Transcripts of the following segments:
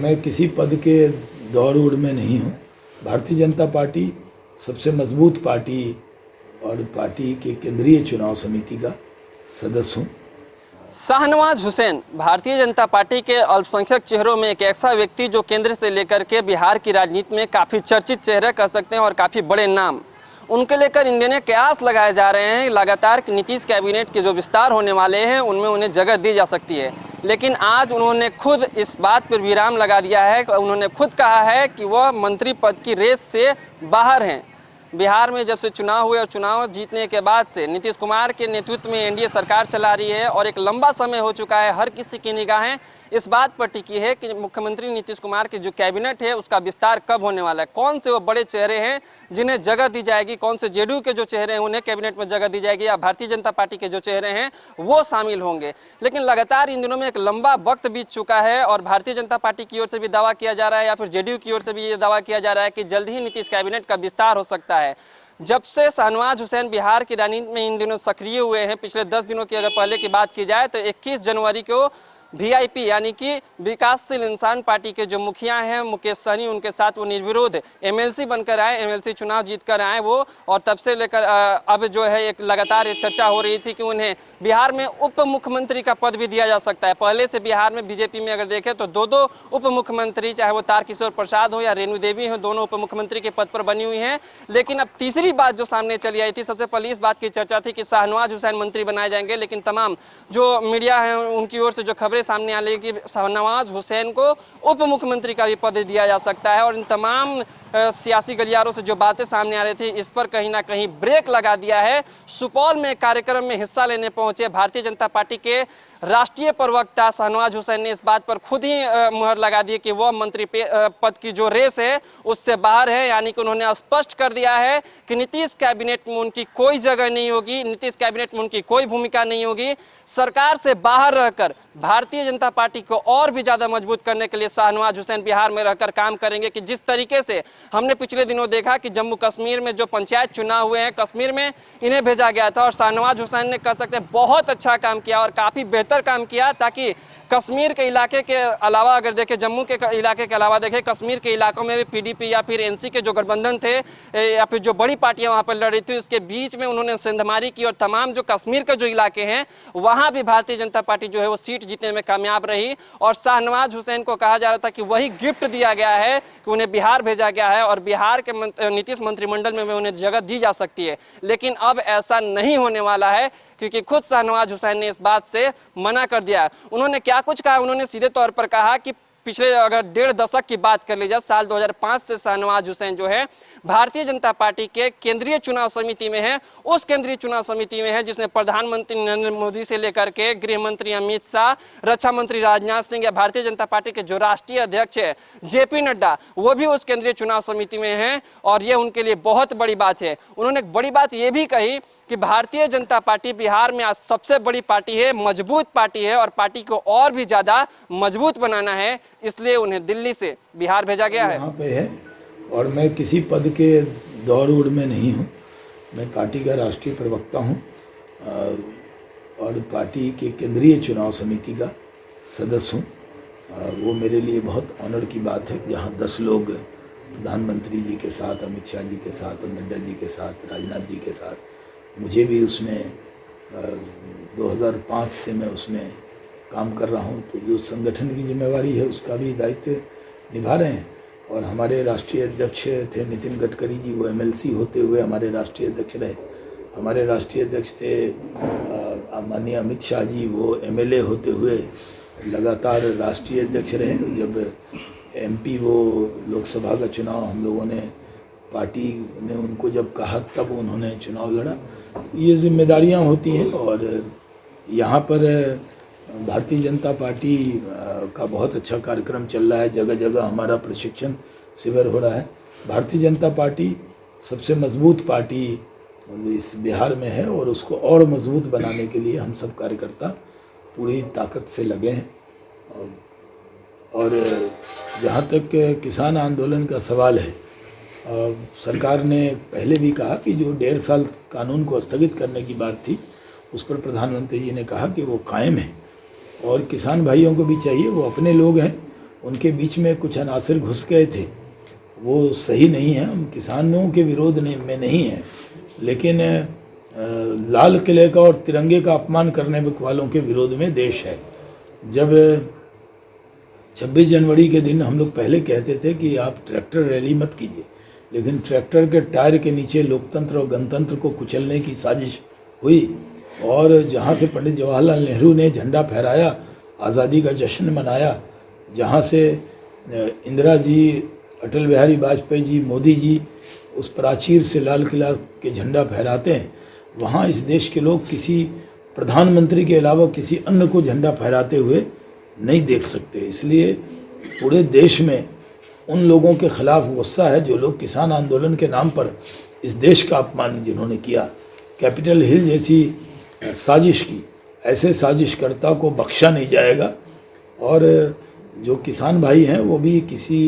मैं किसी पद के दौड़ उड़ में नहीं हूँ। भारतीय जनता पार्टी सबसे मजबूत पार्टी और पार्टी के केंद्रीय चुनाव समिति का सदस्य हूँ। शाहनवाज हुसैन भारतीय जनता पार्टी के अल्पसंख्यक चेहरों में एक ऐसा व्यक्ति जो केंद्र से लेकर के बिहार की राजनीति में काफ़ी चर्चित चेहरा कह सकते हैं और काफ़ी बड़े नाम उनके लेकर इन दिनों कयास लगाए जा रहे हैं। लगातार नीतीश कैबिनेट के जो विस्तार होने वाले हैं उनमें उन्हें जगह दी जा सकती है, लेकिन आज उन्होंने खुद इस बात पर विराम लगा दिया है। उन्होंने खुद कहा है कि वह मंत्री पद की रेस से बाहर हैं। बिहार में जब से चुनाव हुए और चुनाव जीतने के बाद से नीतीश कुमार के नेतृत्व में एनडीए सरकार चला रही है और एक लंबा समय हो चुका है। हर किसी की निगाहें इस बात पर टिकी है कि मुख्यमंत्री नीतीश कुमार की जो कैबिनेट है उसका विस्तार कब होने वाला है, कौन से वो बड़े चेहरे हैं जिन्हें जगह दी जाएगी, कौन से जेडीयू के जो चेहरे हैं उन्हें कैबिनेट में जगह दी जाएगी या भारतीय जनता पार्टी के जो चेहरे हैं वो शामिल होंगे। लेकिन लगातार इन दिनों में एक लंबा वक्त बीत चुका है और भारतीय जनता पार्टी की ओर से भी दावा किया जा रहा है या फिर जेडीयू की ओर से भी ये दावा किया जा रहा है कि जल्द ही नीतीश कैबिनेट का विस्तार हो सकता है। जब से शाहनवाज हुसैन बिहार की राजनीति में इन दिनों सक्रिय हुए हैं, पिछले 10 दिनों की अगर पहले की बात की जाए तो 21 जनवरी को वीआईपी यानी कि विकासशील इंसान पार्टी के जो मुखिया हैं मुकेश सहनी, उनके साथ वो निर्विरोध एमएलसी बनकर आए, एमएलसी चुनाव जीत कर आए वो। और तब से लेकर अब जो है एक लगातार ये चर्चा हो रही थी कि उन्हें बिहार में उप मुख्यमंत्री का पद भी दिया जा सकता है। पहले से बिहार में बीजेपी में अगर देखें तो दो उप मुख्यमंत्री, चाहे वो तारकिशोर प्रसाद हो या रेणु देवी हो, दोनों उप मुख्यमंत्री के पद पर बनी हुई हैं। लेकिन अब तीसरी बात जो सामने चली आई थी, सबसे पहले इस बात की चर्चा थी कि शाहनवाज हुसैन मंत्री बनाए जाएंगे, लेकिन तमाम जो मीडिया है उनकी ओर से जो खबरें सामने आ रही कि शाहनवाज हुसैन को उप मुख्यमंत्री का भी पद दिया जा सकता है। और इन तमाम सियासी गलियारों से जो बातें सामने आ रही थी इस पर कहीं ना कहीं ब्रेक लगा दिया है। सुपौल में कार्यक्रम में हिस्सा लेने पहुंचे भारतीय जनता पार्टी के राष्ट्रीय प्रवक्ता शाहनवाज हुसैन ने इस बात पर खुद ही मुहर लगा दी कि वह मंत्री पद की जो रेस है उससे बाहर है। यानी कि उन्होंने स्पष्ट कर दिया है कि नीतीश कैबिनेट में उनकी कोई जगह नहीं होगी, नीतीश कैबिनेट में उनकी कोई भूमिका नहीं होगी। सरकार से बाहर रहकर भारतीय जनता पार्टी को और भी ज़्यादा मजबूत करने के लिए शाहनवाज हुसैन बिहार में रहकर काम करेंगे। कि जिस तरीके से हमने पिछले दिनों देखा कि जम्मू कश्मीर में जो पंचायत चुनाव हुए हैं, कश्मीर में इन्हें भेजा गया था और शाहनवाज हुसैन ने कह सकते हैं बहुत अच्छा काम किया और काफ़ी बेहतर काम किया, ताकि कश्मीर के इलाके के अलावा अगर देखें, जम्मू के इलाके के अलावा देखें, कश्मीर के इलाकों में भी पीडीपी या फिर एनसी के जो गठबंधन थे या फिर जो बड़ी पार्टियां वहां पर लड़ रही थी उसके बीच में उन्होंने सेंधमारी की और तमाम जो कश्मीर के जो इलाके हैं वहां भी भारतीय जनता पार्टी जो है वो सीट जीतने में कामयाब रही। और शाहनवाज हुसैन को कहा जा रहा था कि वही गिफ्ट दिया गया है कि उन्हें बिहार भेजा गया है और बिहार के नीतीश मंत्रिमंडल में उन्हें जगह दी जा सकती है। लेकिन अब ऐसा नहीं होने वाला है क्योंकि खुद शाहनवाज हुसैन ने इस बात से मना कर दिया। उन्होंने क्या कुछ कहा, उन्होंने सीधे तौर पर कहा कि पिछले अगर 1.5 दशक की बात कर ली जाए, साल 2005 से शाहनवाज हुसैन जो है भारतीय जनता पार्टी के केंद्रीय चुनाव समिति में है। उस केंद्रीय चुनाव समिति में है जिसने प्रधानमंत्री नरेंद्र मोदी से लेकर के गृह मंत्री अमित शाह, रक्षा मंत्री राजनाथ सिंह या भारतीय जनता पार्टी के जो राष्ट्रीय अध्यक्ष है जेपी नड्डा, वो भी उस केंद्रीय चुनाव समिति में है और ये उनके लिए बहुत बड़ी बात है। उन्होंने एक बड़ी बात ये भी कही कि भारतीय जनता पार्टी बिहार में आज सबसे बड़ी पार्टी है, मजबूत पार्टी है और पार्टी को और भी ज़्यादा मजबूत बनाना है, इसलिए उन्हें दिल्ली से बिहार भेजा गया है। यहाँ पे है और मैं किसी पद के दौड़ उड़ में नहीं हूँ। मैं पार्टी का राष्ट्रीय प्रवक्ता हूँ और पार्टी के केंद्रीय चुनाव समिति का सदस्य हूँ। वो मेरे लिए बहुत ऑनर की बात है जहाँ 10 लोग प्रधानमंत्री जी के साथ, अमित शाह जी के साथ और नड्डा जी के साथ, राजनाथ जी के साथ, मुझे भी उसमें 2005 से मैं उसमें काम कर रहा हूं, तो जो संगठन की जिम्मेवारी है उसका भी दायित्व निभा रहे हैं। और हमारे राष्ट्रीय अध्यक्ष थे नितिन गडकरी जी, वो एमएलसी होते हुए हमारे राष्ट्रीय अध्यक्ष रहे। हमारे राष्ट्रीय अध्यक्ष थे माननीय अमित शाह जी, वो एमएलए होते हुए लगातार राष्ट्रीय अध्यक्ष रहे। जब एमपी वो लोकसभा का चुनाव हम लोगों ने, पार्टी ने उनको जब कहा तब उन्होंने चुनाव लड़ा। ये जिम्मेदारियां होती हैं और यहाँ पर भारतीय जनता पार्टी का बहुत अच्छा कार्यक्रम चल रहा है। जगह जगह हमारा प्रशिक्षण शिविर हो रहा है। भारतीय जनता पार्टी सबसे मजबूत पार्टी इस बिहार में है और उसको और मजबूत बनाने के लिए हम सब कार्यकर्ता पूरी ताकत से लगे हैं। और जहाँ तक किसान आंदोलन का सवाल है, सरकार ने पहले भी कहा कि जो 1.5 साल कानून को स्थगित करने की बात थी उस पर प्रधानमंत्री जी ने कहा कि वो कायम है और किसान भाइयों को भी चाहिए, वो अपने लोग हैं उनके बीच में कुछ अनासर घुस गए थे, वो सही नहीं है। हम किसानों के विरोध में नहीं हैं, लेकिन लाल किले का और तिरंगे का अपमान करने वालों के विरोध में देश है। जब 26 जनवरी के दिन हम लोग पहले कहते थे कि आप ट्रैक्टर रैली मत कीजिए, लेकिन ट्रैक्टर के टायर के नीचे लोकतंत्र और गणतंत्र को कुचलने की साजिश हुई, और जहाँ से पंडित जवाहरलाल नेहरू ने झंडा फहराया, आज़ादी का जश्न मनाया, जहाँ से इंदिरा जी, अटल बिहारी वाजपेयी जी, मोदी जी उस प्राचीर से लाल किला के झंडा फहराते हैं, वहाँ इस देश के लोग किसी प्रधानमंत्री के अलावा किसी अन्य को झंडा फहराते हुए नहीं देख सकते। इसलिए पूरे देश में उन लोगों के खिलाफ गुस्सा है जो लोग किसान आंदोलन के नाम पर इस देश का अपमान जिन्होंने किया, कैपिटल हिल जैसी साजिश की। ऐसे साजिशकर्ता को बख्शा नहीं जाएगा, और जो किसान भाई हैं वो भी किसी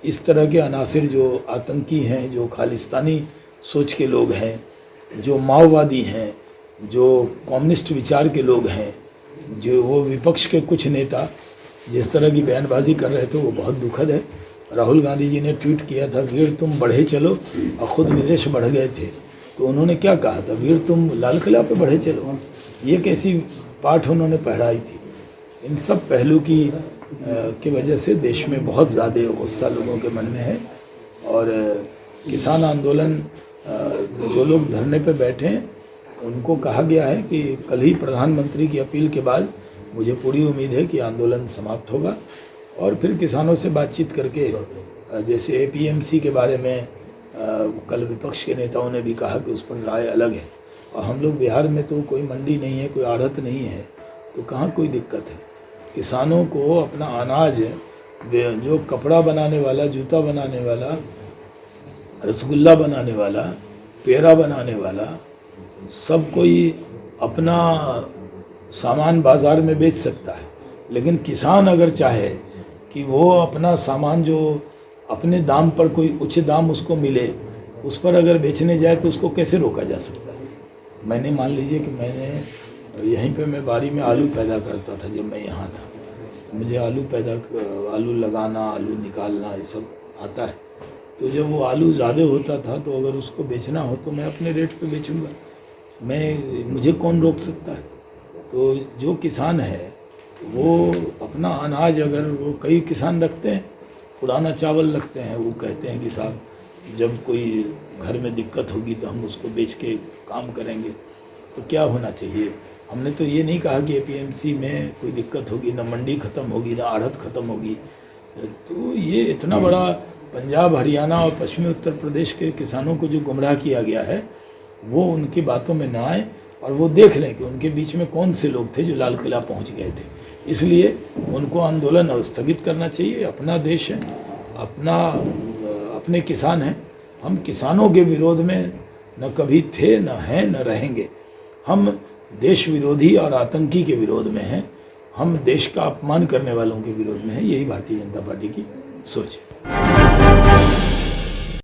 इस तरह के अनासिर जो आतंकी हैं, जो खालिस्तानी सोच के लोग हैं, जो माओवादी हैं, जो कम्युनिस्ट विचार के लोग हैं, जो वो विपक्ष के कुछ नेता जिस तरह की बयानबाजी कर रहे थे वो बहुत दुखद है। राहुल गांधी जी ने ट्वीट किया था, वीर तुम बढ़े चलो, और ख़ुद विदेश बढ़ गए थे। तो उन्होंने क्या कहा था, वीर तुम लाल किला पे बढ़े चलो। ये कैसी पाठ उन्होंने पढ़ाई थी। इन सब पहलू की वजह से देश में बहुत ज़्यादा गुस्सा लोगों के मन में है, और किसान आंदोलन जो लोग धरने पे बैठे हैं उनको कहा गया है कि कल ही प्रधानमंत्री की अपील के बाद मुझे पूरी उम्मीद है कि आंदोलन समाप्त होगा, और फिर किसानों से बातचीत करके, जैसे APMC के बारे में कल विपक्ष के नेताओं ने भी कहा कि उस पर राय अलग है, और हम लोग बिहार में तो कोई मंडी नहीं है, कोई आढ़त नहीं है, तो कहाँ कोई दिक्कत है। किसानों को अपना अनाज, जो कपड़ा बनाने वाला, जूता बनाने वाला, रसगुल्ला बनाने वाला, पेड़ा बनाने वाला, सब कोई अपना सामान बाज़ार में बेच सकता है, लेकिन किसान अगर चाहे कि वो अपना सामान जो अपने दाम पर कोई उचित दाम उसको मिले, उस पर अगर बेचने जाए तो उसको कैसे रोका जा सकता है। मैंने मान लीजिए कि मैंने यहीं पे मैं बारी में आलू पैदा करता था जब मैं यहाँ था, मुझे आलू लगाना, आलू निकालना ये सब आता है। तो जब वो आलू ज़्यादा होता था तो अगर उसको बेचना हो तो मैं अपने रेट पे बेचूंगा, मुझे कौन रोक सकता है। तो जो किसान है वो अपना अनाज, अगर वो कई किसान रखते हैं, पुराना चावल रखते हैं, वो कहते हैं कि साहब जब कोई घर में दिक्कत होगी तो हम उसको बेच के काम करेंगे। तो क्या होना चाहिए, हमने तो ये नहीं कहा कि APMC में कोई दिक्कत होगी, ना मंडी ख़त्म होगी, ना आढ़त ख़त्म होगी। तो ये इतना बड़ा पंजाब, हरियाणा और पश्चिमी उत्तर प्रदेश के किसानों को जो गुमराह किया गया है, वो उनकी बातों में ना आए, और वो देख लें कि उनके बीच में कौन से लोग थे जो लाल किला पहुंच गए थे। इसलिए उनको आंदोलन स्थगित करना चाहिए। अपना देश है, अपने किसान हैं। हम किसानों के विरोध में न कभी थे, न हैं, न रहेंगे। हम देश विरोधी और आतंकी के विरोध में हैं। हम देश का अपमान करने वालों के विरोध में हैं। यही भारतीय जनता पार्टी की सोच है।